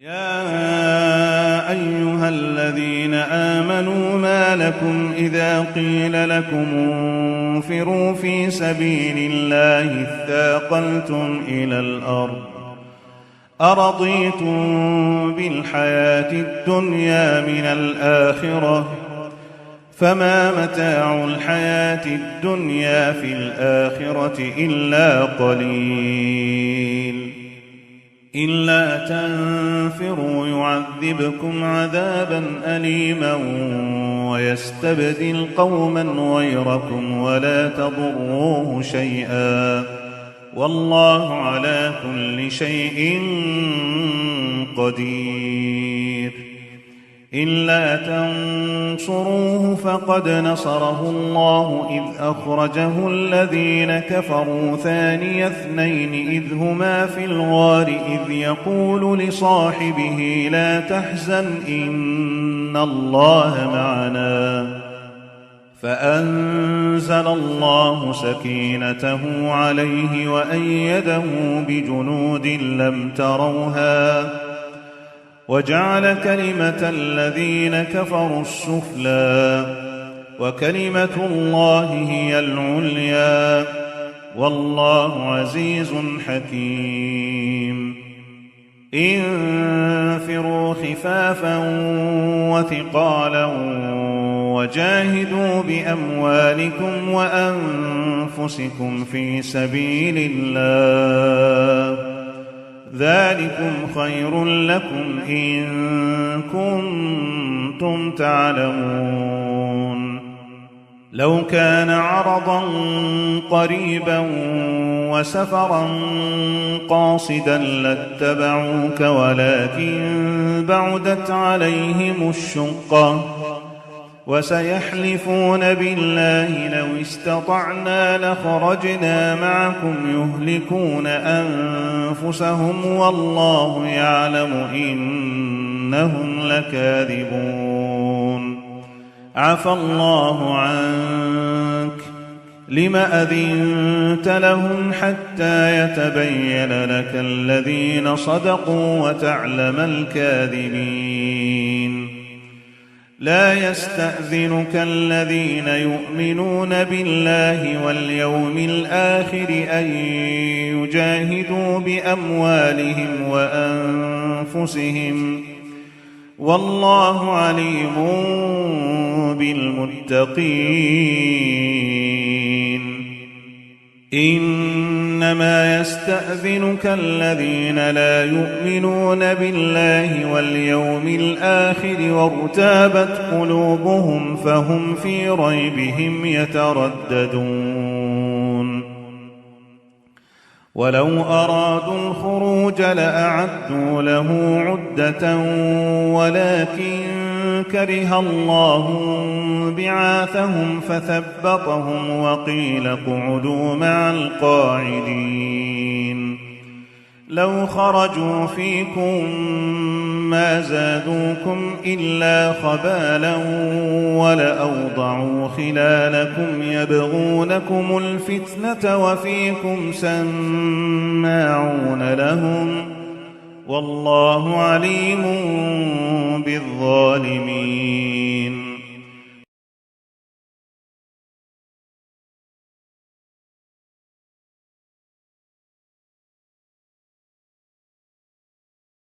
يا أيها الذين آمنوا ما لكم إذا قيل لكم انفروا في سبيل الله اثاقلتم إلى الأرض أرضيتم بالحياة الدنيا من الآخرة فما متاع الحياة الدنيا في الآخرة إلا قليل إلا تنفروا يعذبكم عذابا أليما ويستبدل قوما غيركم ولا تضروه شيئا والله على كل شيء قدير إلا تنصروه فقد نصره الله إذ أخرجه الذين كفروا ثاني اثنين إذ هما في الغار إذ يقول لصاحبه لا تحزن إن الله معنا فأنزل الله سكينته عليه وأيده بجنود لم تروها وجعل كلمة الذين كفروا السفلى وكلمة الله هي العليا والله عزيز حكيم انفروا خفافا وثقالا وجاهدوا بأموالكم وأنفسكم في سبيل الله ذلكم خير لكم إن كنتم تعلمون لو كان عرضا قريبا وسفرا قاصدا لاتبعوك ولكن بعدت عليهم الشقة وسيحلفون بالله لو استطعنا لخرجنا معكم يهلكون أنفسهم والله يعلم إنهم لكاذبون عفى الله عنك لم أذنت لهم حتى يتبين لك الذين صدقوا وتعلم الكاذبين لا يستأذنك الذين يؤمنون بالله واليوم الآخر أن يجاهدوا بأموالهم وأنفسهم والله عليم بالمتقين إنما يستأذنك الذين لا يؤمنون بالله واليوم الآخر وارتابت قلوبهم فهم في ريبهم يترددون ولو أرادوا الخروج لأعدوا له عدة ولكن كره الله بعاثهم فثبطهم وقيل اقعدوا مع القاعدين لو خرجوا فيكم ما زادوكم إلا خبالا ولأوضعوا خلالكم يبغونكم الفتنة وفيكم سماعون لهم والله عليم بالظالمين